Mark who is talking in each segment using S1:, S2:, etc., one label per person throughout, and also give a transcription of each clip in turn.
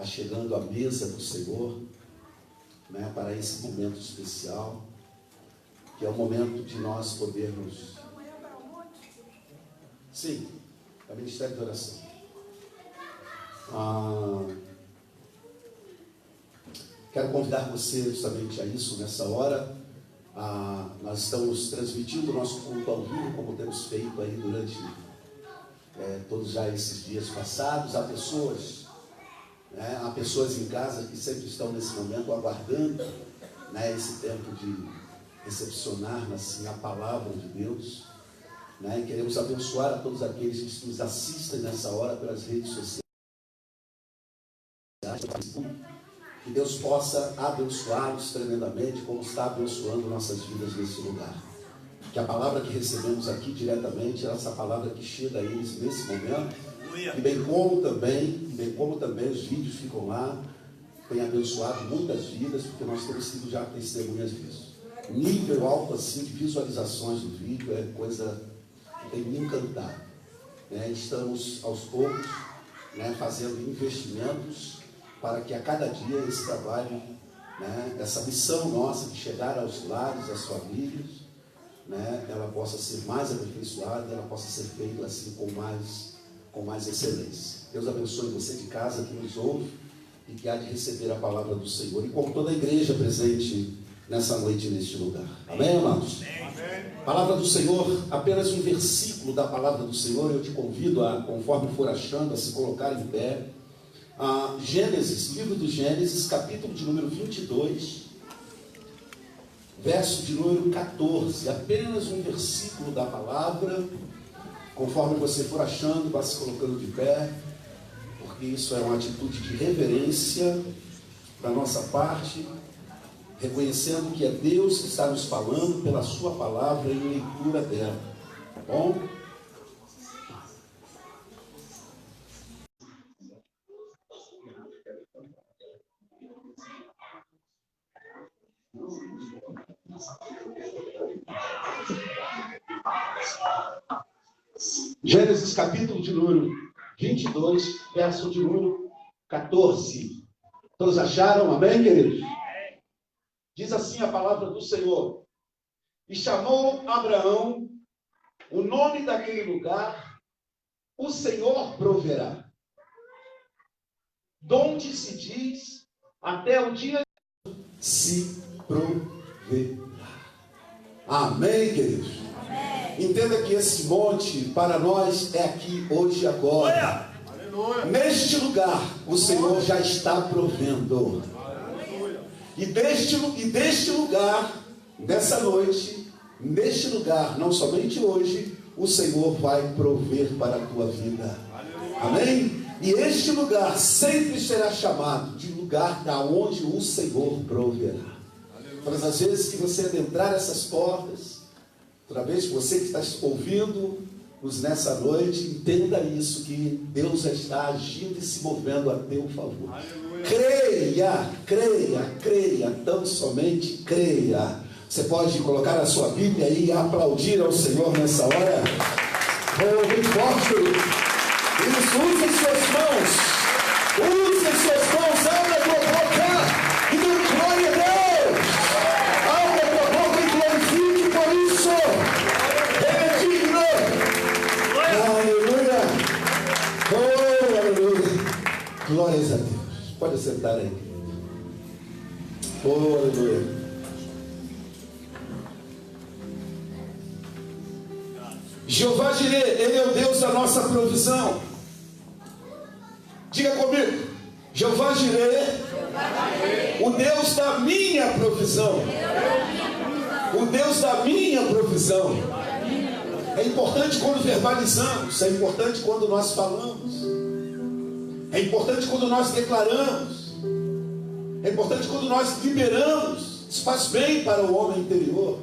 S1: Chegando à mesa do Senhor, né, para esse momento especial, que é o momento de nós podermos... Sim, é o Ministério de Oração. Quero convidar você justamente a isso nessa hora. Nós estamos transmitindo o nosso culto ao vivo, como temos feito aí durante todos já esses dias passados. Há pessoas em casa que sempre estão nesse momento aguardando, né, esse tempo de recepcionar assim, a palavra de Deus, né, e queremos abençoar a todos aqueles que nos assistem nessa hora pelas redes sociais. Que Deus possa abençoá-los tremendamente, como está abençoando nossas vidas nesse lugar. Que a palavra que recebemos aqui diretamente é essa palavra que chega a eles nesse momento. E bem como também os vídeos ficam lá, tem abençoado muitas vidas, porque nós temos sido já testemunhas disso. Nível alto assim de visualizações do vídeo é coisa que tem me encantado. Estamos aos poucos, fazendo investimentos para que a cada dia esse trabalho, essa missão nossa de chegar aos lares, às famílias, ela possa ser mais aperfeiçoada, ela possa ser feita assim com mais excelência. Deus abençoe você de casa que nos ouve e que há de receber a palavra do Senhor, e com toda a igreja presente nessa noite, neste lugar. Amém, amados? Amém. Palavra do Senhor, apenas um versículo da palavra do Senhor. Eu te convido a, conforme for achando, a se colocar em pé. Gênesis, livro do Gênesis, capítulo de número 22, verso de número 14. Apenas um versículo da palavra. Conforme você for achando, vá se colocando de pé, porque isso é uma atitude de reverência da nossa parte, reconhecendo que é Deus que está nos falando pela sua palavra e leitura dela. Tá bom? Gênesis capítulo de número 22, verso de número 14. Todos acharam? Amém, queridos? Diz assim a palavra do Senhor: e chamou Abraão o nome daquele lugar, o Senhor proverá. Donde se diz, até o dia se proverá. Amém, queridos? Entenda que esse monte para nós é aqui, hoje e agora. Aleluia. Neste lugar o Senhor já está provendo. E deste lugar, nessa noite, neste lugar, não somente hoje, o Senhor vai prover para a tua vida. Amém? E este lugar sempre será chamado de lugar da onde o Senhor proverá. Todas as vezes que você adentrar essas portas, toda vez que você que está ouvindo-nos nessa noite, entenda isso, que Deus já está agindo e se movendo a teu favor. Aleluia. Creia, tão somente creia. Você pode colocar a sua Bíblia aí e aplaudir ao Senhor nessa hora. Bem forte. Isso, use suas mãos, abra a tua boca e dê glória a Deus. Abra a tua boca e glorifique por isso. Ele é digno. Aleluia. Oh, aleluia. Glórias a Deus. Pode sentar aí. Oh, aleluia. Jeová Jirê, Ele é o Deus da nossa provisão. Diga comigo: Jeová Jirê, o Deus da minha provisão. O Deus da minha provisão. É importante quando verbalizamos, é importante quando nós falamos, é importante quando nós declaramos, é importante quando nós liberamos. Isso faz bem para o homem interior,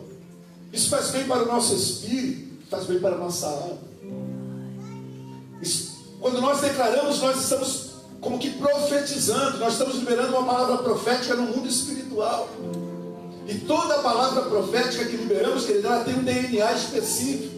S1: isso faz bem para o nosso espírito, faz bem para a nossa alma. Quando nós declaramos, nós estamos como que profetizando, nós estamos liberando uma palavra profética no mundo espiritual. E toda palavra profética que liberamos, querido, ela tem um DNA específico.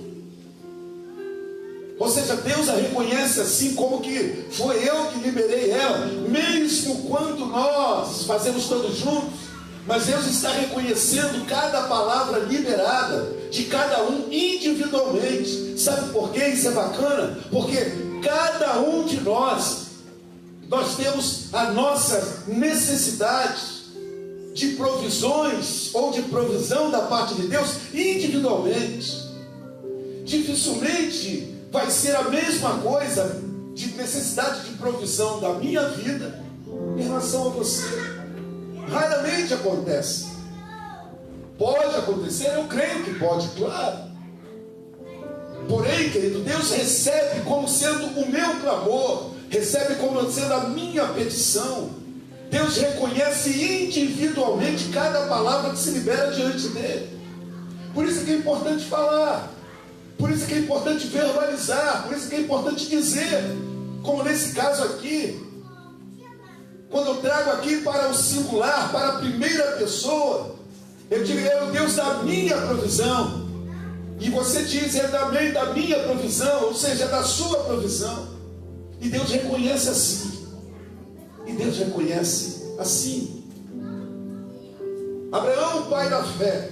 S1: Ou seja, Deus a reconhece assim como que foi eu que liberei ela, mesmo quando nós fazemos todos juntos, mas Deus está reconhecendo cada palavra liberada de cada um individualmente. Sabe por quê? Isso é bacana, porque cada um de nós temos a nossa necessidade de provisões ou de provisão da parte de Deus individualmente. Dificilmente vai ser a mesma coisa de necessidade de provisão da minha vida em relação a você. Raramente acontece. Pode acontecer, eu creio que pode, claro. Porém, querido, Deus recebe como sendo o meu clamor, recebe como sendo a minha petição. Deus reconhece individualmente cada palavra que se libera diante dele. Por isso que é importante falar. Por isso que é importante verbalizar, por isso que é importante dizer, como nesse caso aqui, quando eu trago aqui para o singular, para a primeira pessoa, eu digo, é o Deus da minha provisão, e você diz, é também da minha provisão, ou seja, é da sua provisão, e Deus reconhece assim, Abraão, o pai da fé,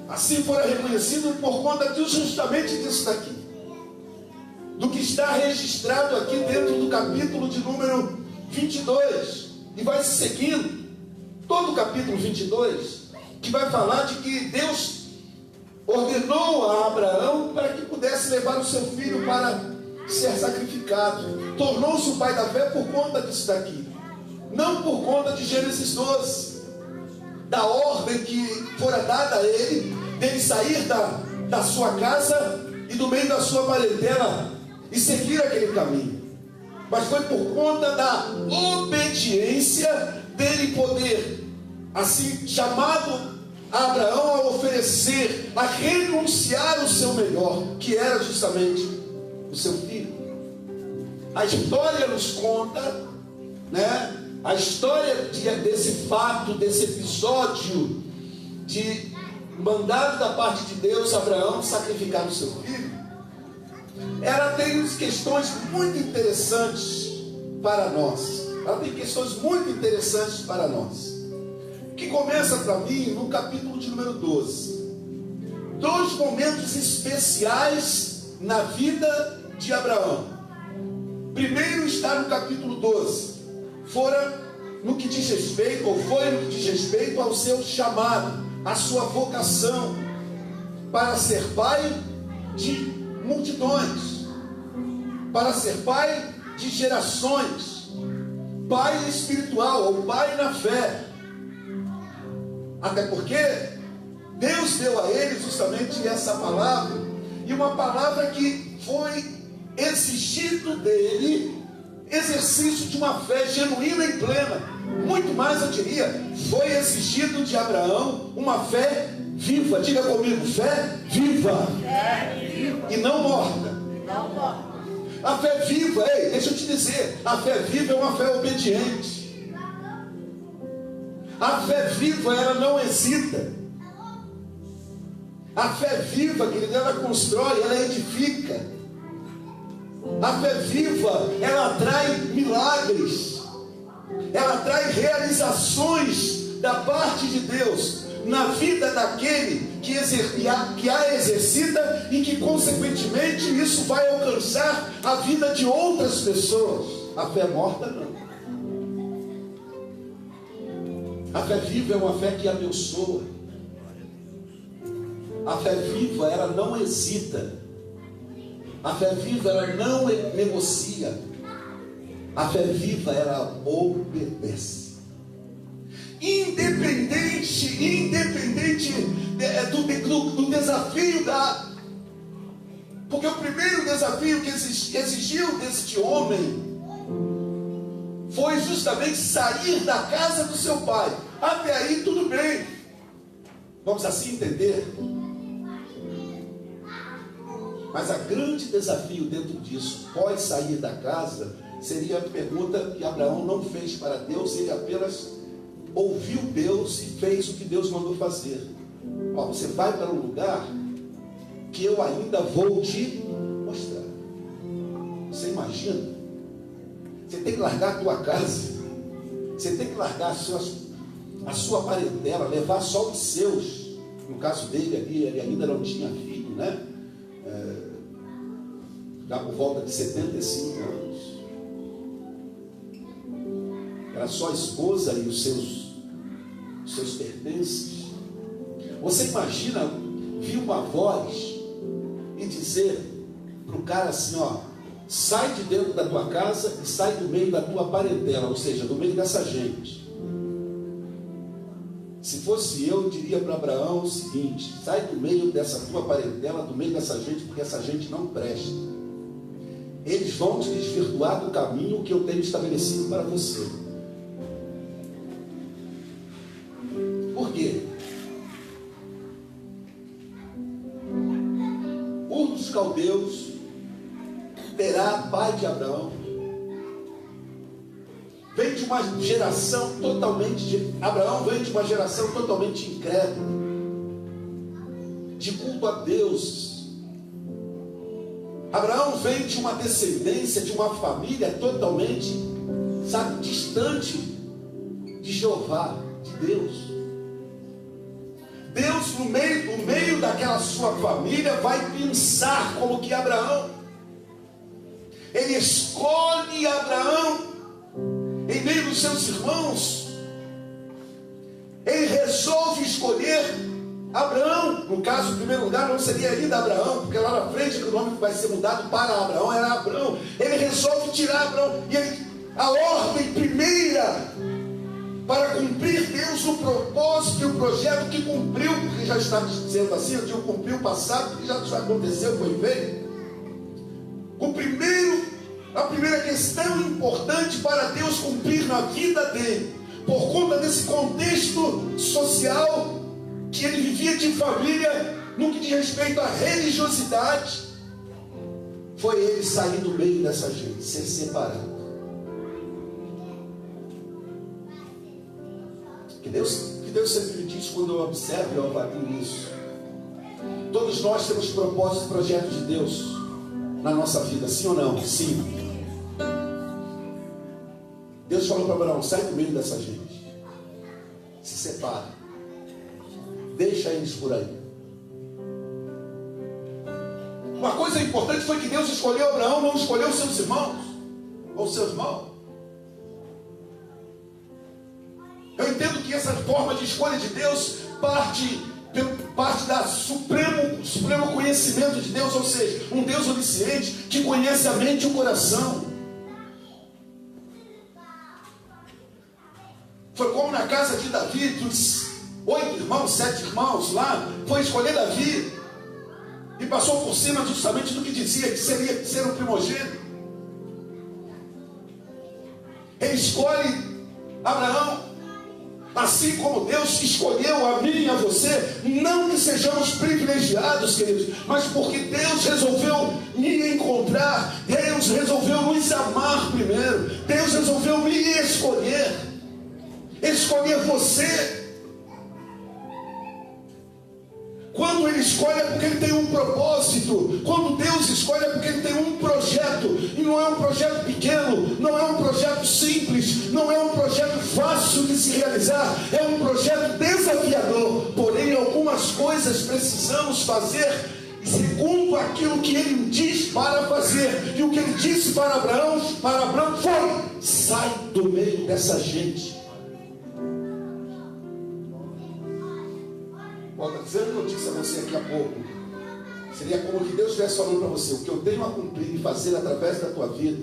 S1: assim fora reconhecido por conta justamente disso daqui, do que está registrado aqui dentro do capítulo de número 22, e vai se seguindo todo o capítulo 22, que vai falar de que Deus ordenou a Abraão para que pudesse levar o seu filho para ser sacrificado. Tornou-se o pai da fé por conta disso daqui, não por conta de Gênesis 12, da ordem que fora dada a ele, dele sair da sua casa e do meio da sua parentela e seguir aquele caminho. Mas foi por conta da obediência dele poder, assim, chamado a Abraão a oferecer, a renunciar o seu melhor, que era justamente o seu filho. A história nos conta, né? A história desse fato, desse episódio de mandado da parte de Deus, Abraão sacrificar o seu filho, ela tem questões muito interessantes para nós. Que começa para mim no capítulo de número 12. Dois momentos especiais na vida de Abraão. Primeiro está no capítulo 12. Foi no que diz respeito ao seu chamado, a sua vocação para ser pai de multidões, para ser pai de gerações, pai espiritual ou pai na fé. Até porque Deus deu a ele justamente essa palavra, e uma palavra que foi exigido dele exercício de uma fé genuína e plena. Muito mais, eu diria, foi exigido de Abraão uma fé viva. Diga comigo, fé viva. E não morta. A fé viva, ei, deixa eu te dizer, a fé viva é uma fé obediente. A fé viva, ela não hesita. A fé viva, querida, ela constrói, ela edifica. A fé viva, ela atrai milagres, ela atrai realizações da parte de Deus na vida daquele que a exercita, e que consequentemente isso vai alcançar a vida de outras pessoas. A fé morta não. A fé viva é uma fé que abençoa. A fé viva, ela não hesita. A fé viva, ela não negocia. A fé viva, ela obedece. Independente do desafio porque o primeiro desafio que exigiu deste homem foi justamente sair da casa do seu pai. Até aí tudo bem, vamos assim entender. Mas o grande desafio dentro disso, pós sair da casa, seria a pergunta que Abraão não fez para Deus. Ele apenas ouviu Deus e fez o que Deus mandou fazer. Ó, você vai para um lugar que eu ainda vou te mostrar. imagina? Você tem que largar a tua casa, você tem que largar a sua parentela, levar só os seus. No caso dele ali, ele ainda não tinha filho, né? Já por volta de 75 anos. Era só a esposa e os seus pertences. Você imagina vir uma voz e dizer para o cara assim, ó, sai de dentro da tua casa e sai do meio da tua parentela, ou seja, do meio dessa gente. Se fosse eu diria para Abraão o seguinte: sai do meio dessa tua parentela, do meio dessa gente, porque essa gente não presta. Eles vão te desvirtuar do caminho que eu tenho estabelecido para você. Por quê? Ur dos caldeus, Terá, pai de Abraão, vem de uma geração totalmente Abraão vem de uma geração totalmente incrédula, de culto a Deus. Abraão vem de uma descendência, de uma família totalmente, distante de Jeová, de Deus. Deus, no meio daquela sua família, vai pensar como que Abraão. Ele escolhe Abraão em meio dos seus irmãos. Ele resolve escolher Abraão. No caso, em primeiro lugar, não seria ainda Abraão, porque lá na frente o nome que vai ser mudado para Abraão era Abrão. Ele resolve tirar Abraão. E a ordem primeira para cumprir Deus o propósito e o projeto que cumpriu, porque já está dizendo assim, eu digo cumpriu o passado, porque já aconteceu, foi feito. A primeira questão importante para Deus cumprir na vida dele, por conta desse contexto social que ele vivia de família, no que diz respeito à religiosidade, foi ele sair do meio dessa gente, ser separado. Que Deus sempre me diz, quando eu observo e eu avalio isso, todos nós temos propósitos e projetos de Deus na nossa vida, sim ou não? Sim. Deus falou para Abraão: sai do meio dessa gente, se separa, deixa eles por aí. Uma coisa importante foi que Deus escolheu Abraão, não escolheu seus irmãos ou seus irmãos. Eu entendo que essa forma de escolha de Deus parte da supremo conhecimento de Deus, ou seja, um Deus onisciente que conhece a mente e o coração. Foi como na casa de Davi, dos 8 irmãos, 7 irmãos lá, foi escolher Davi e passou por cima justamente do que dizia que seria ser o primogênito. Ele escolhe Abraão, assim como Deus escolheu a mim e a você. Não que sejamos privilegiados, queridos, mas porque Deus resolveu me encontrar, Deus resolveu nos amar primeiro, Deus resolveu me escolher você. Quando Ele escolhe é porque Ele tem um propósito. Quando Deus escolhe é porque Ele tem um projeto. E não é um projeto pequeno, não é um projeto simples, não é um projeto fácil de se realizar. É um projeto desafiador. Porém, algumas coisas precisamos fazer segundo aquilo que Ele diz para fazer. E o que Ele disse para Abraão foi: sai do meio dessa gente. Dizendo o que eu disse a você aqui há pouco, seria como que Deus estivesse falando para você: o que eu tenho a cumprir e fazer através da tua vida,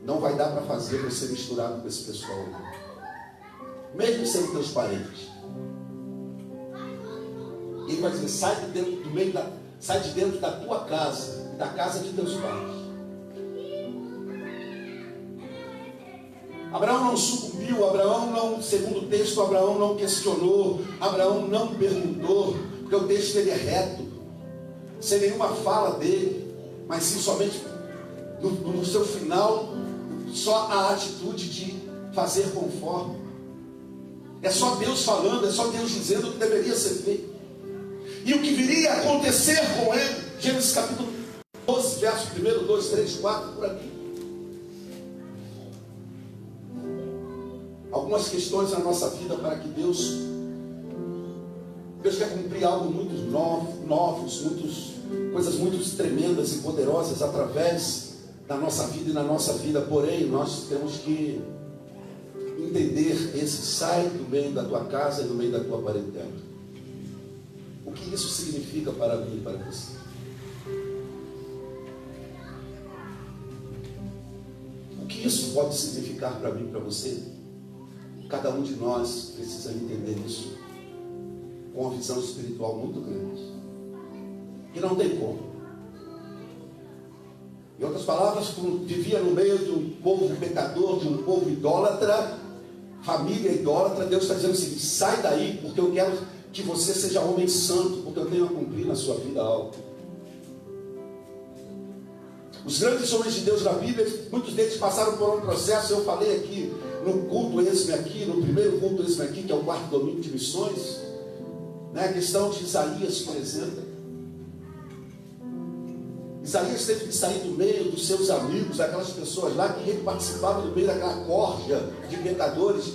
S1: não vai dar para fazer você misturado com esse pessoal, não. Mesmo sendo teus parentes. Ele vai dizer: sai de dentro da tua casa e da casa de teus pais. Abraão não sucumbiu, Abraão não, segundo o texto, Abraão não questionou, Abraão não perguntou, porque o texto dele é reto, sem nenhuma fala dele, mas sim somente no seu final, só a atitude de fazer conforme. É só Deus falando, é só Deus dizendo o que deveria ser feito. E o que viria a acontecer com ele, Gênesis capítulo 12, verso 1, 2, 3, 4, por aqui. Algumas questões na nossa vida para que Deus quer cumprir algo muito novos, coisas muito tremendas e poderosas através da nossa vida e na nossa vida. Porém, nós temos que entender esse sai do meio da tua casa e do meio da tua parentela. O que isso significa para mim e para você? O que isso pode significar para mim e para você? Cada um de nós precisa entender isso com uma visão espiritual muito grande. E não tem como. Em outras palavras, tu vivia no meio de um povo pecador, de um povo idólatra, família idólatra. Deus está dizendo assim: sai daí, porque eu quero que você seja homem santo, porque eu tenho a cumprir na sua vida algo. Os grandes homens de Deus na Bíblia, muitos deles passaram por um processo. Eu falei aqui no culto esse aqui, no primeiro culto esse aqui, que é o quarto domingo de missões, né? A questão de Isaías, por exemplo. Isaías teve que sair do meio dos seus amigos, aquelas pessoas lá que ele participava do meio daquela corja de pecadores.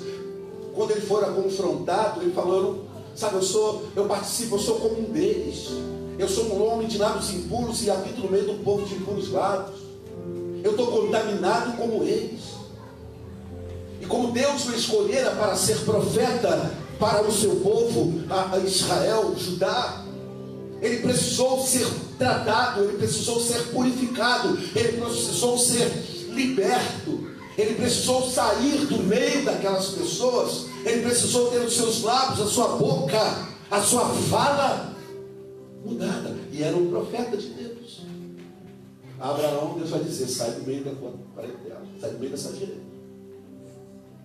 S1: Quando ele fora confrontado, ele falou: eu sou como um deles. Eu sou um homem de lábios impuros e habito no meio do povo de impuros lábios. Eu estou contaminado como eles. E como Deus o escolhera para ser profeta para o seu povo, a Israel, Judá, ele precisou ser tratado, ele precisou ser purificado, ele precisou ser liberto, ele precisou sair do meio daquelas pessoas, ele precisou ter os seus lábios, a sua boca, a sua fala mudada. E era um profeta de Deus. A Abraão, Deus vai dizer: sai do meio da tua parentela, sai do meio dessa direita.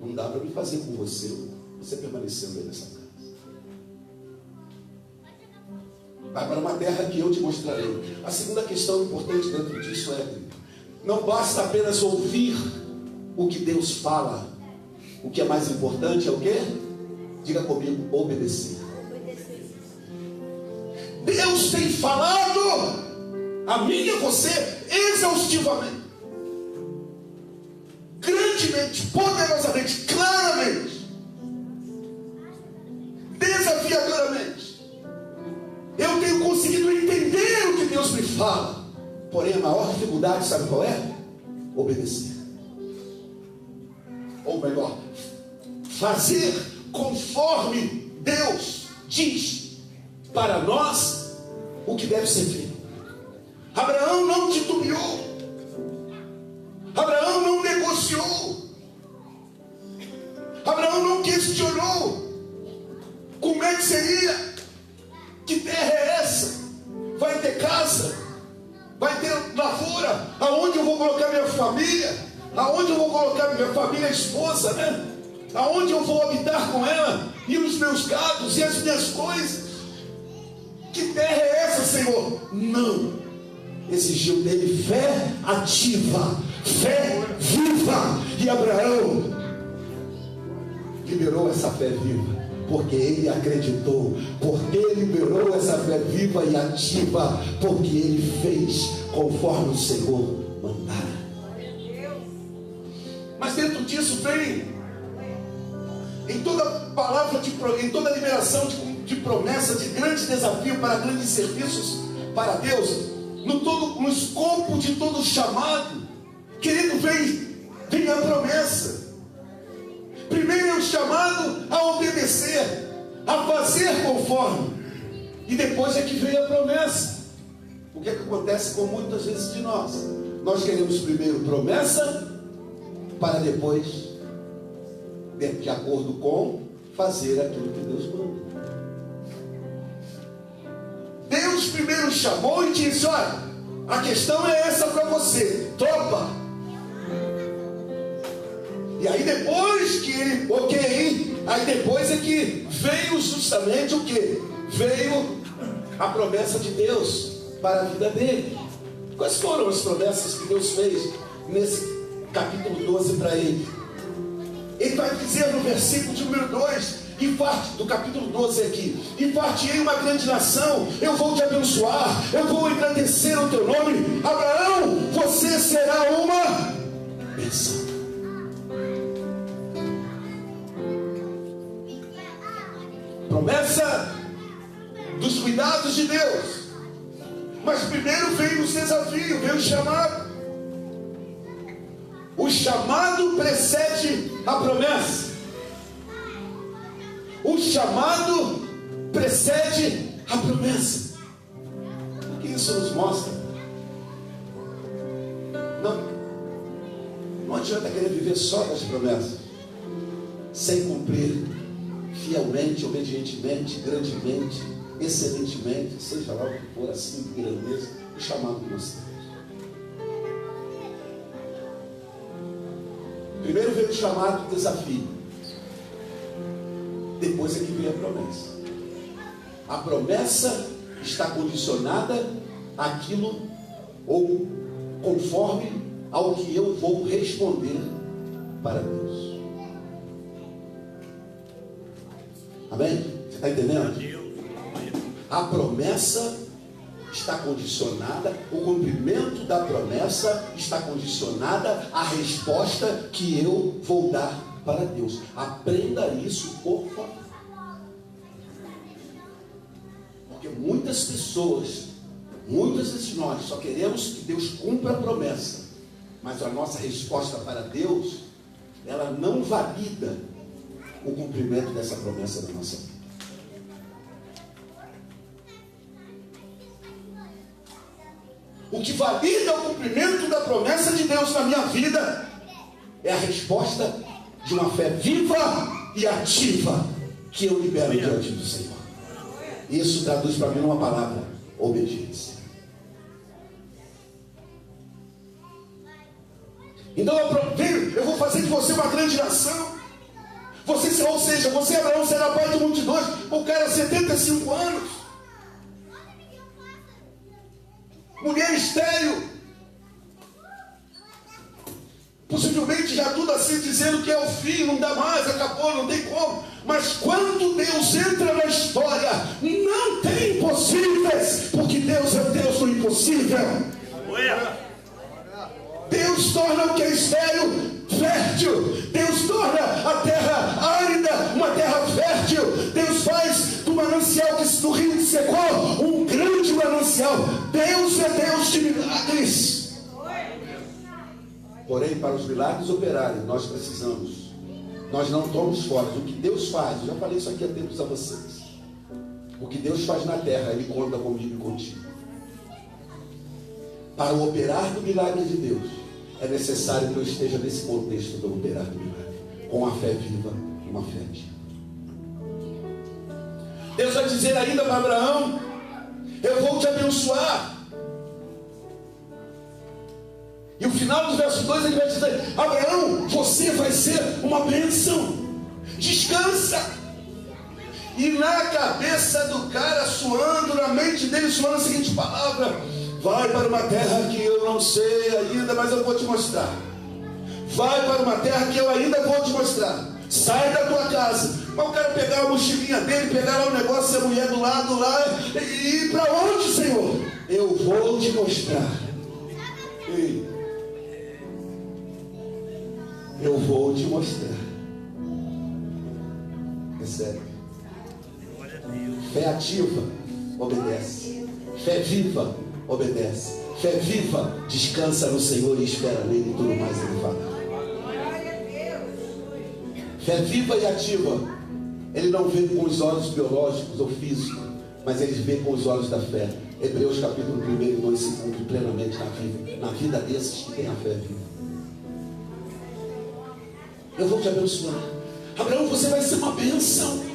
S1: Não dá para me fazer com você permanecer no meio dessa casa. Vai para uma terra que eu te mostrarei. A segunda questão importante dentro disso é: não basta apenas ouvir o que Deus fala. O que é mais importante é o quê? Diga comigo: obedecer. Deus tem falado a mim e a você exaustivamente, grandemente, poderosamente, claramente, desafiadoramente. Eu tenho conseguido entender o que Deus me fala. Porém, a maior dificuldade, sabe qual é? Obedecer. Ou melhor, fazer conforme Deus diz para nós o que deve ser feito. Abraão não titubeou. Abraão não negociou. Abraão não questionou. Como é que seria? Que terra é essa? Vai ter casa? Vai ter lavoura? Aonde eu vou colocar minha família? Aonde eu vou colocar minha família, esposa, né? Aonde eu vou habitar com ela? E os meus gados e as minhas coisas? Que terra é essa, Senhor? Não. Exigiu dele fé ativa, fé viva. E Abraão liberou essa fé viva, porque ele acreditou, porque ele liberou essa fé viva e ativa, porque ele fez conforme o Senhor mandara. Mas dentro disso vem, em toda palavra, em toda liberação de promessa, de grande desafio para grandes serviços para Deus, no escopo de todo chamado, querido, vem a promessa. Primeiro é o chamado a obedecer, a fazer conforme, e depois é que vem a promessa. O que é que acontece com muitas vezes de nós? Nós queremos primeiro promessa, para depois, de acordo com, fazer aquilo que Deus manda. Deus primeiro chamou e disse: olha, a questão é essa para você, topa. E aí depois que ele, aí depois é que veio justamente o que? Veio a promessa de Deus para a vida dele. Quais foram as promessas que Deus fez nesse capítulo 12 para ele? Ele vai dizer no versículo de número 2, do capítulo 12 aqui: e-ei uma grande nação, eu vou te abençoar, eu vou engrandecer o teu nome. Abraão, você será uma bênção. Promessa dos cuidados de Deus. Mas primeiro veio os desafios, veio o chamado. O chamado precede a promessa. O chamado precede a promessa. O que isso nos mostra? Não adianta querer viver só das promessas, sem cumprir fielmente, obedientemente, grandemente, excelentemente, seja lá o que for, assim de grandeza, o chamado que nós temos. Primeiro veio o chamado, o desafio. Depois é que veio a promessa. A promessa está condicionada àquilo, ou conforme ao que eu vou responder para Deus. Amém? Você está entendendo? A promessa está condicionada, o cumprimento da promessa está condicionada à resposta que eu vou dar para Deus. Aprenda isso, por favor. Porque muitas pessoas, muitas de nós, só queremos que Deus cumpra a promessa, mas a nossa resposta para Deus, ela não valida o cumprimento dessa promessa na nossa vida. O que valida o cumprimento da promessa de Deus na minha vida é a resposta de uma fé viva e ativa que eu libero diante do Senhor. Isso traduz para mim uma palavra: obediência. Então eu vou fazer de você uma grande nação. Você, ou seja, você, Abraão, será pai de multidões. O cara, 75 anos, mulher estéril, possivelmente já tudo assim, dizendo que é o fim, não dá mais, acabou, não tem como. Mas quando Deus entra na história, não tem impossíveis, porque Deus é Deus do impossível. Deus torna o que é estéril fértil. Deus torna a terra árida uma terra fértil. Deus faz do manancial do rio que secou um grande manancial. Deus é Deus de milagres. Porém, para os milagres operarem, nós precisamos. Nós não estamos fora. O que Deus faz, eu já falei isso aqui há tempos a vocês. O que Deus faz na terra, Ele conta comigo e contigo. Para o operar do milagre de Deus, é necessário que eu esteja nesse contexto do operar do milagre, com a fé viva e uma fé ativa. Deus vai dizer ainda para Abraão: eu vou te abençoar. E o final do verso 2 ele vai dizer: Abraão, você vai ser uma bênção. Descansa. E na cabeça do cara suando, na mente dele suando a seguinte palavra: vai para uma terra que eu não sei ainda, mas eu vou te mostrar. Vai para uma terra que eu ainda vou te mostrar. Sai da tua casa. Mas o cara pegar a mochilinha dele, pegar lá o negócio, a mulher do lado lá, e ir para onde, Senhor? Eu vou te mostrar. Ei, eu vou te mostrar. Recebe. Fé ativa, obedece. Fé viva, obedece. Fé viva, descansa no Senhor e espera nele, e tudo mais ele fará. Fé viva e ativa, ele não vê com os olhos biológicos ou físicos, mas ele vê com os olhos da fé. Hebreus capítulo 1 e 2 se cumpre plenamente na vida desses que têm a fé viva. Eu vou te abençoar. Abraão, você vai ser uma bênção.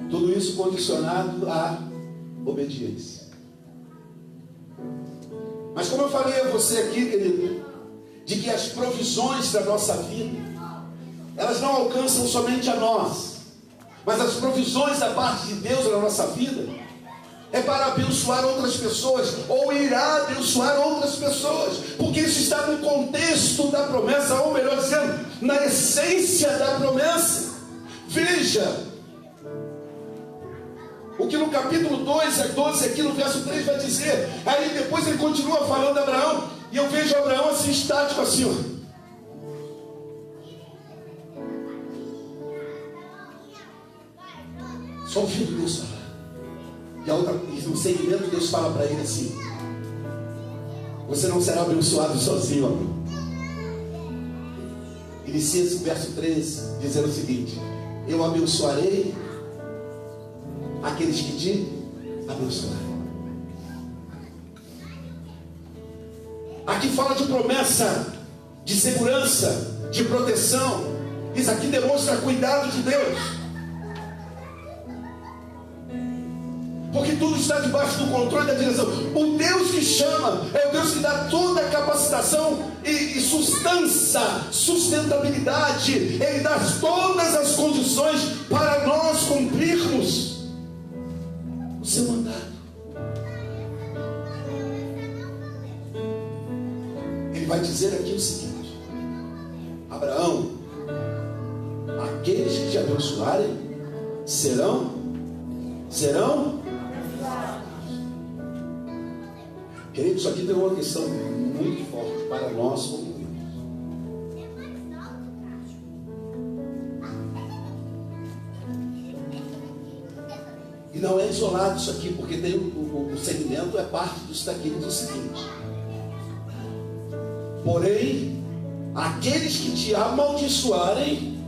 S1: Tudo isso condicionado à obediência. Mas como eu falei a você aqui, querido, de que as provisões da nossa vida, elas não alcançam somente a nós, mas as provisões da parte de Deus na nossa vida, é para abençoar outras pessoas, ou irá abençoar outras pessoas, porque isso está no contexto da promessa, ou melhor dizendo, na essência da promessa. Veja, o que no capítulo 12, aqui no verso 3 vai dizer. Aí depois ele continua falando a Abraão, e eu vejo Abraão assim, estático assim, ó. Só ouvindo Deus falar. E no segmento Deus fala para ele assim: você não será abençoado sozinho, Abraão. Inicia esse verso 13 dizendo o seguinte: eu abençoarei aqueles que te abençoarem. Aqui fala de promessa, de segurança, de proteção. Isso aqui demonstra cuidado de Deus, porque tudo está debaixo do controle da direção. O Deus que chama é o Deus que dá toda a capacitação e sustentabilidade. Ele dá todas as condições para nós cumprirmos o seu mandato. Ele vai dizer aqui o seguinte: Abraão, aqueles que te abençoarem serão querido, isso aqui tem uma questão muito forte para nós como Deus. E não é isolado isso aqui, porque tem o segmento é parte disso daqui. Diz o seguinte: porém, aqueles que te amaldiçoarem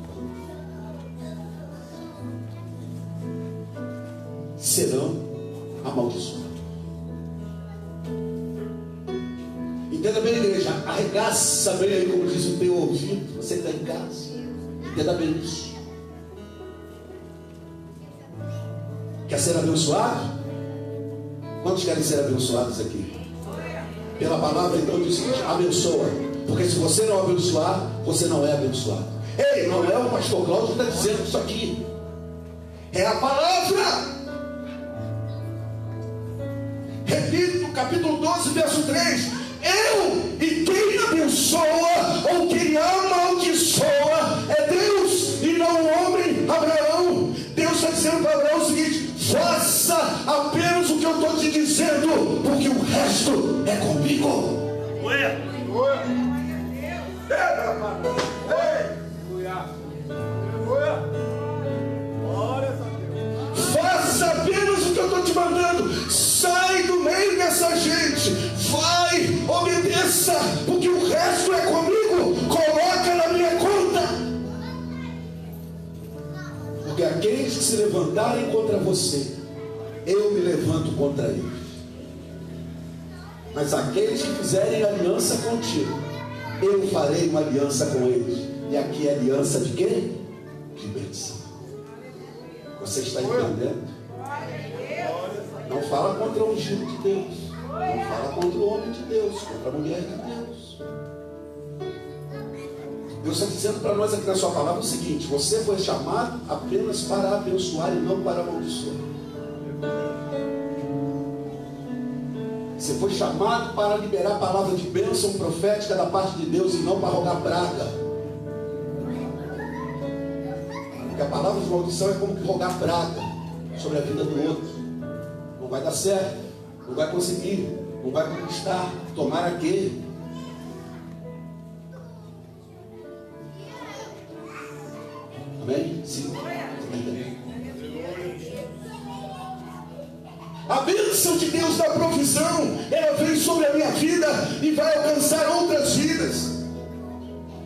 S1: serão amaldiçoados. Entenda bem, igreja, arregaça bem aí, como diz o teu ouvido, você que está em casa. Entenda bem isso. Quer ser abençoado? Quantos querem ser abençoados aqui? Pela palavra, então, diz o seguinte: abençoa. Porque se você não abençoar, você não é abençoado. Ei, não é o pastor Cláudio que está dizendo isso aqui. É a palavra. Repito, capítulo 12, verso 3. E quem abençoa ou quem amaldiçoa é Deus e não o homem. Abraão, Deus está dizendo para Abraão o seguinte: faça apenas o que eu estou te dizendo, porque o resto é comigo. Faça apenas o que eu estou te mandando. Sai do meio dessa gente, vai, obedeça, porque o resto é comigo. Coloca na minha conta. Porque aqueles que se levantarem contra você, eu me levanto contra eles. Mas aqueles que fizerem aliança contigo, eu farei uma aliança com eles. E aqui é aliança de quem? De bênção. Você está entendendo? Não fala contra o ungido de Deus. Não fala contra o homem de Deus, contra a mulher de Deus. Deus está dizendo para nós aqui na sua palavra o seguinte: você foi chamado apenas para abençoar e não para amaldiçoar. Você foi chamado para liberar a palavra de bênção profética da parte de Deus e não para rogar praga. Porque a palavra de maldição é como que rogar praga sobre a vida do outro. Não vai dar certo, não vai conseguir, não vai conquistar, tomara que. Amém? Sim. A bênção de Deus da provisão, ela vem sobre a minha vida e vai alcançar outras vidas.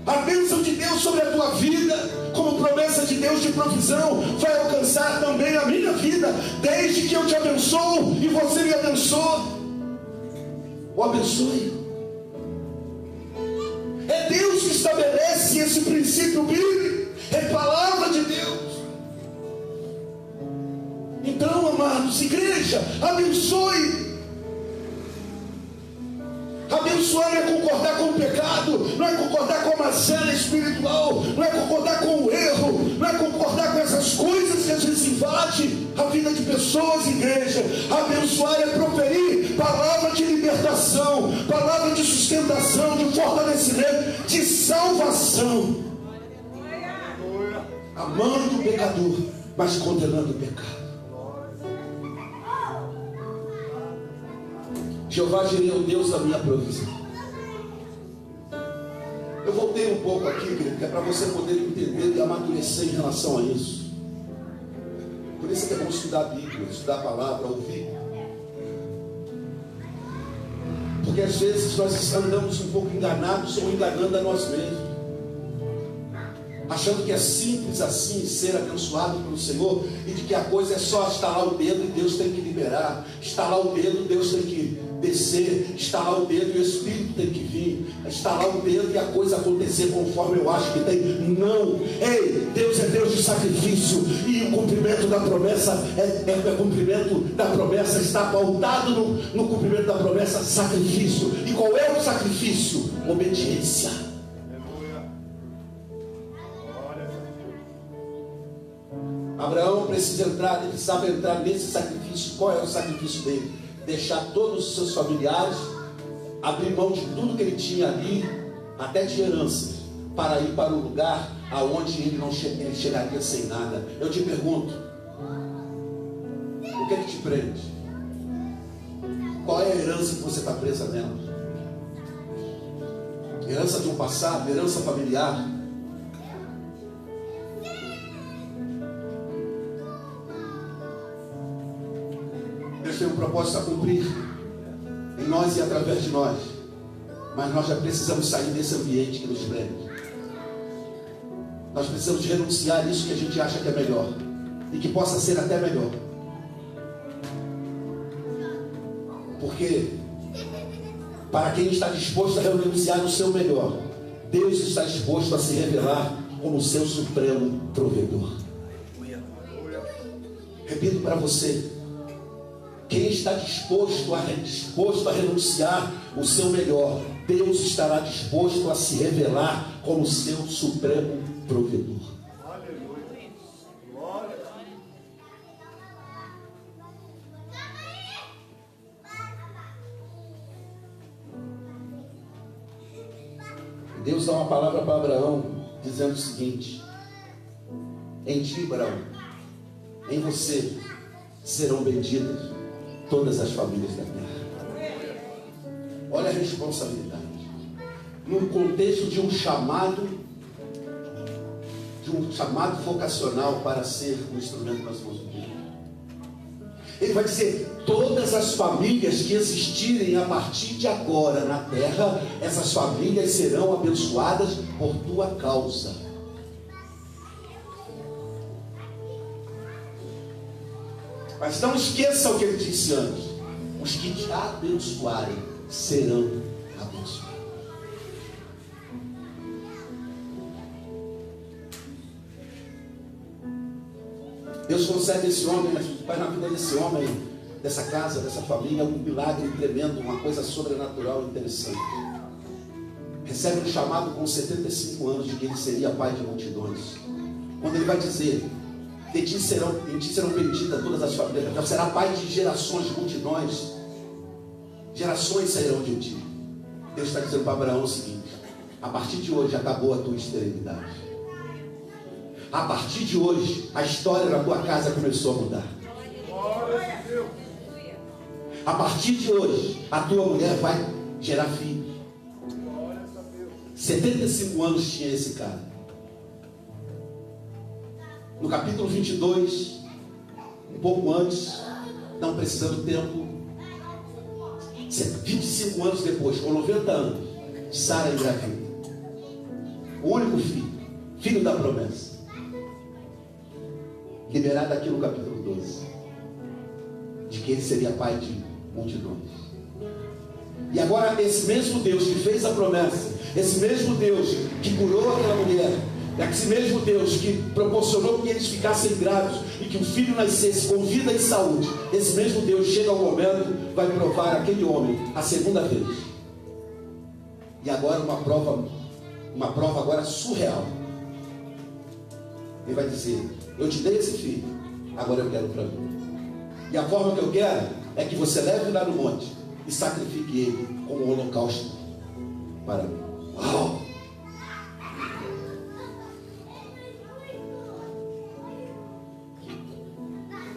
S1: A bênção de Deus sobre a tua vida, como promessa de Deus de provisão, vai alcançar também a minha vida, desde que eu te abençoo e você me abençoa. O abençoe. É Deus que estabelece esse princípio bíblico, é palavra de Deus. Então, amados, igreja, abençoe. Abençoe Abençoar não é concordar com o pecado, não é concordar com a mazela espiritual, não é concordar com o erro, não é concordar com essas coisas que às vezes invadem a vida de pessoas e igreja. Abençoar é proferir palavra de libertação, palavra de sustentação, de fortalecimento, de salvação, amando o pecador, mas condenando o pecado. Jeová Jireh é o Deus da minha provisão. Eu voltei um pouco aqui, querido, que é para você poder entender e amadurecer em relação a isso. Por isso é que é bom estudar a Bíblia, estudar a palavra, ouvir. Porque às vezes nós andamos um pouco enganados ou enganando a nós mesmos, achando que é simples assim ser abençoado pelo Senhor, e de que a coisa é só estalar o dedo e Deus tem que liberar, estalar o dedo, Deus tem que descer, estalar o dedo e o Espírito tem que vir, estalar o dedo e a coisa acontecer conforme eu acho que tem. Não, ei, Deus é Deus de sacrifício, e o cumprimento da promessa cumprimento da promessa está pautado no cumprimento da promessa, sacrifício. E qual é o sacrifício? Obediência. Abraão precisava entrar nesse sacrifício. Qual é o sacrifício dele? Deixar todos os seus familiares, abrir mão de tudo que ele tinha ali, até de heranças, para ir para um lugar aonde ele chegaria sem nada. Eu te pergunto, o que te prende? Qual é a herança que você está presa nela? Herança de um passado, herança familiar? Deus tem um propósito a cumprir em nós e através de nós, mas nós já precisamos sair desse ambiente que nos prende. Nós precisamos renunciar a isso que a gente acha que é melhor e que possa ser até melhor, porque para quem está disposto a renunciar no seu melhor, Deus está disposto a se revelar como o seu supremo provedor. Repito para você: quem está disposto a renunciar o seu melhor, Deus estará disposto a se revelar como seu supremo provedor.
S2: Aleluia. Glória.
S1: Deus dá uma palavra para Abraão, dizendo o seguinte: em ti, Abraão, em você serão benditas todas as famílias da terra. Olha a responsabilidade. No contexto de um chamado vocacional para ser um instrumento nas mãos de Deus, ele vai dizer: todas as famílias que existirem a partir de agora na terra, essas famílias serão abençoadas por tua causa. Mas não esqueça o que ele disse antes: os que te abençoarem serão abençoados. Deus concede esse homem, mas faz na vida desse homem, dessa casa, dessa família, um milagre tremendo, uma coisa sobrenatural interessante. Recebe um chamado com 75 anos de que ele seria pai de multidões. Quando ele vai dizer: em ti serão benditas todas as famílias, então será pai de gerações, de multidões, gerações sairão de ti. Deus está dizendo para Abraão o seguinte: a partir de hoje acabou a tua esterilidade. A partir de hoje a história da tua casa começou a mudar. A partir de hoje a tua mulher vai gerar filhos. 75 anos tinha esse cara. No capítulo 22, um pouco antes, não precisando tempo, 25 anos depois, com 90 anos, Sara engravida. O único filho da promessa, liberado aqui no capítulo 12, de que ele seria pai de multidões. E agora esse mesmo Deus que fez a promessa, esse mesmo Deus que curou aquela mulher, esse mesmo Deus que proporcionou que eles ficassem grávidos e que o filho nascesse com vida e saúde, esse mesmo Deus chega ao momento, vai provar aquele homem a segunda vez. E agora uma prova agora surreal. Ele vai dizer: eu te dei esse filho, agora eu quero para mim. E a forma que eu quero é que você leve lá no monte e sacrifique ele como um holocausto para mim. Uau!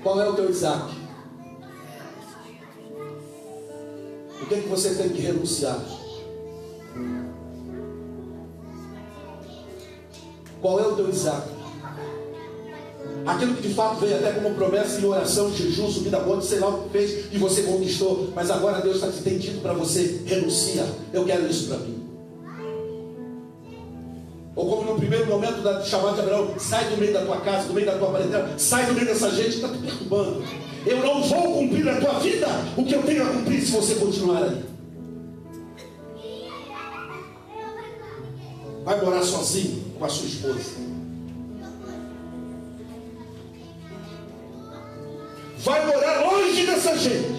S1: Qual é o teu Isaac? O que é que você tem que renunciar? Qual é o teu Isaac? Aquilo que de fato veio até como promessa em oração, jejum, subida a monte, sei lá o que fez e você conquistou, mas agora Deus tem dito para você: renuncia, eu quero isso para mim. Ou como no primeiro momento da chamada de Abraão: sai do meio da tua casa, do meio da tua parentela, sai do meio dessa gente que está te perturbando. Eu não vou cumprir na tua vida o que eu tenho a cumprir se você continuar aí. Vai morar sozinho com a sua esposa. Vai morar longe dessa gente.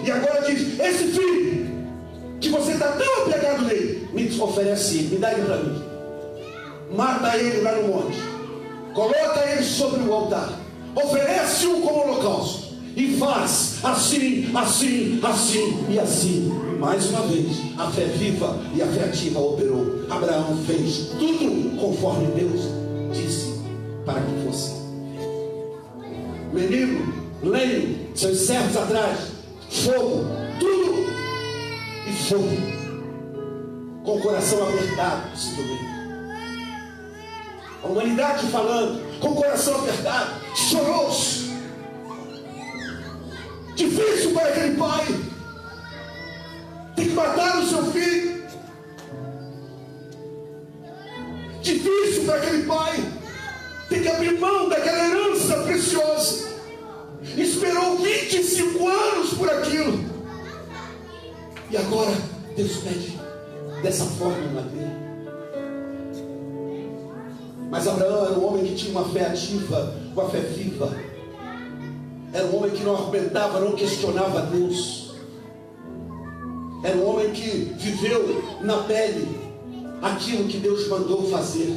S1: E agora diz: esse filho que você está tão apegado nele, me oferece ele, me dá ele para mim. Mata ele lá no monte, coloca ele sobre o altar, oferece-o como holocausto e faz assim, assim, assim e assim. E mais uma vez a fé viva e a fé ativa operou. Abraão fez tudo conforme Deus disse para que fosse. Menino, lenho, seus servos atrás, fogo, tudo e fogo, com o coração apertado, se domingo. A humanidade falando, com o coração apertado, choroso. Difícil para aquele pai. Tem que matar o seu filho. Difícil para aquele pai. Tem que abrir mão daquela herança preciosa. Esperou 25 anos por aquilo. E agora Deus pede dessa forma na dele. Mas Abraão era um homem que tinha uma fé ativa, uma fé viva. Era um homem que não argumentava, não questionava Deus. Era um homem que viveu na pele aquilo que Deus mandou fazer.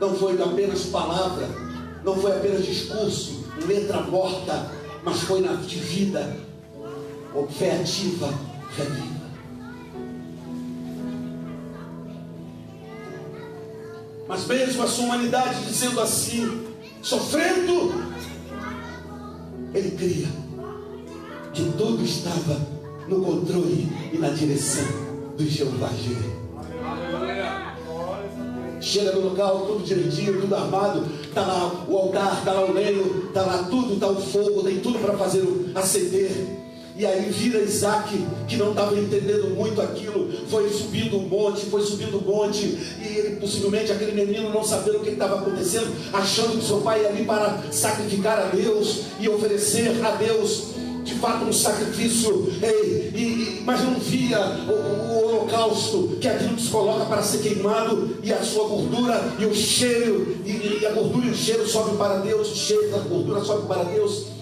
S1: Não foi apenas palavra, não foi apenas discurso, letra morta, mas foi na vida, fé ativa, fé viva. Mas mesmo a sua humanidade dizendo assim, sofrendo, ele cria que tudo estava no controle e na direção do Jeová Jireh. Chega no local, tudo direitinho, tudo armado, está lá o altar, está lá o lenho, está lá tudo, está o fogo, tem tudo para fazer acender. E aí vira Isaac, que não estava entendendo muito aquilo, foi subindo o monte, e ele, possivelmente aquele menino não sabendo o que estava acontecendo, achando que seu pai ia ali para sacrificar a Deus e oferecer a Deus de fato um sacrifício, mas não via o holocausto, que aquilo que se coloca para ser queimado, e a sua gordura e o cheiro, e a gordura e o cheiro sobe para Deus, o cheiro da gordura sobe para Deus.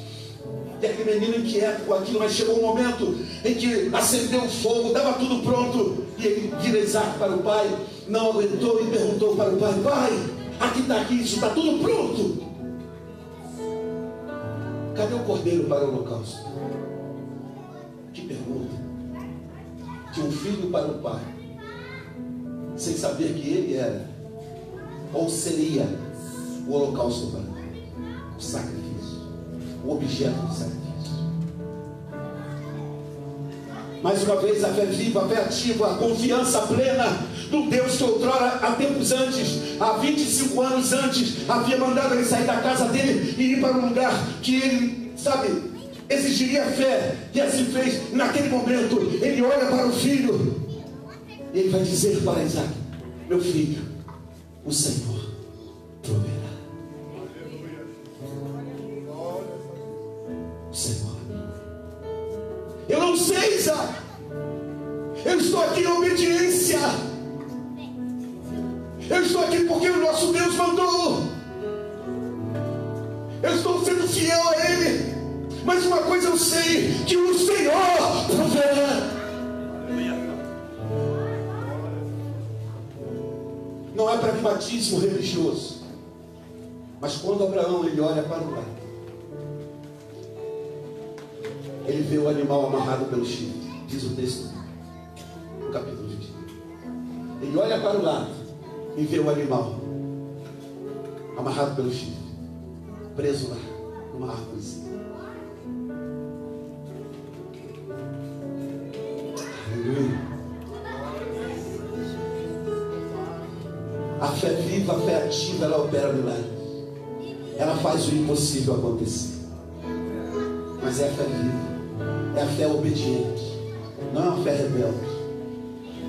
S1: E aquele menino inquieto com aquilo, mas chegou um momento em que acendeu o fogo, estava tudo pronto, e ele vira Isaac para o pai, não aguentou e perguntou para o pai: pai, aqui está isso, está tudo pronto, cadê o cordeiro para o holocausto? Que pergunta de um filho para o pai, sem saber que ele era ou seria o holocausto para ele, o sacrifício, o objeto do sacrifício. Mais uma vez a fé viva, a fé ativa, a confiança plena no Deus que outrora, há tempos antes, há 25 anos antes, havia mandado ele sair da casa dele e ir para um lugar que ele, exigiria fé, e assim fez. Naquele momento ele olha para o filho e ele vai dizer para Isaac: meu filho, o Senhor proverá. Senhor, eu não sei, Isaac, eu estou aqui em obediência, eu estou aqui porque o nosso Deus mandou, eu estou sendo fiel a Ele, mas uma coisa eu sei, que o Senhor proverá. pragmatismo religioso. Mas quando Abraão ele olha para o lado, ele vê o animal amarrado pelo chifre, diz o texto no capítulo 20. Ele olha para o lado e vê o animal amarrado pelo chifre, preso lá numa árvorezinha. Aleluia. A fé viva, a fé ativa, ela opera milagres. Ela faz o impossível acontecer. Mas é a fé viva. É a fé obediente. Não é uma fé rebelde.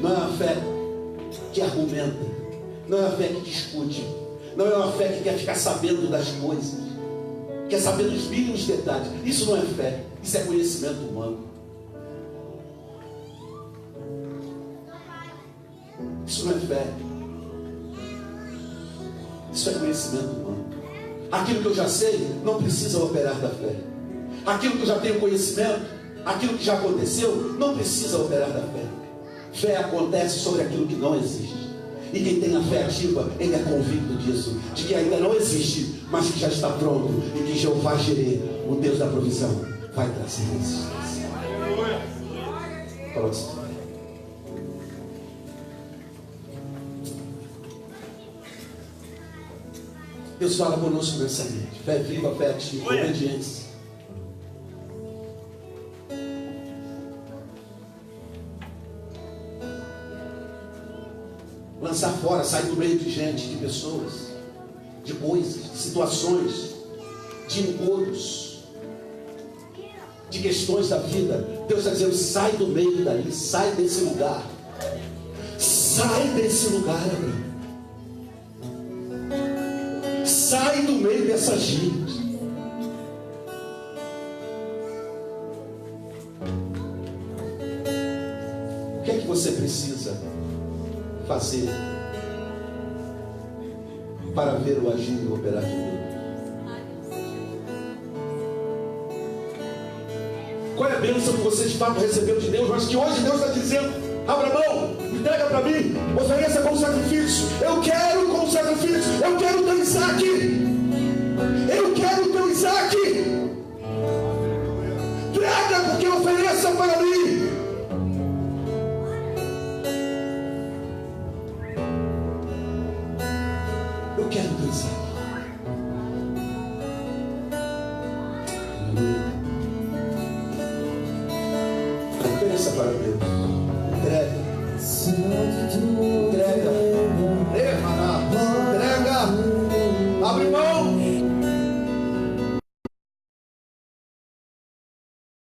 S1: Não é uma fé que argumenta. Não é uma fé que discute. Não é uma fé que quer ficar sabendo das coisas. Quer saber dos mínimos detalhes. Isso não é fé. Isso é conhecimento humano. Isso não é fé. Isso é conhecimento humano. Aquilo que eu já sei não precisa operar da fé. Aquilo que eu já tenho conhecimento, aquilo que já aconteceu, não precisa operar da fé. Fé acontece sobre aquilo que não existe. E quem tem a fé ativa, ele é convicto disso, de que ainda não existe, mas que já está pronto, e que Jeová Jireh, o Deus da provisão, vai trazer existência. Próximo. Deus fala conosco nessa noite. Fé viva, fé ativa, obediência. Lançar fora, sair do meio de gente, de pessoas, de coisas, de situações, de encontros, de questões da vida. Deus está dizendo: sai do meio dali, sai desse lugar. Sai desse lugar, Abraão. Sai do meio dessa gente. O que é que você precisa fazer para ver o agir e o operar de Deus? Qual é a bênção que você de fato recebeu de Deus, mas que hoje Deus está dizendo: Abraão, entrega para mim, ofereça como sacrifício. Eu quero como sacrifício. Eu quero o teu Isaac. Eu quero o teu Isaac. Traga, porque ofereça para mim. Eu quero o teu Isaac. Ofereça para Deus. Entrega. Entrega.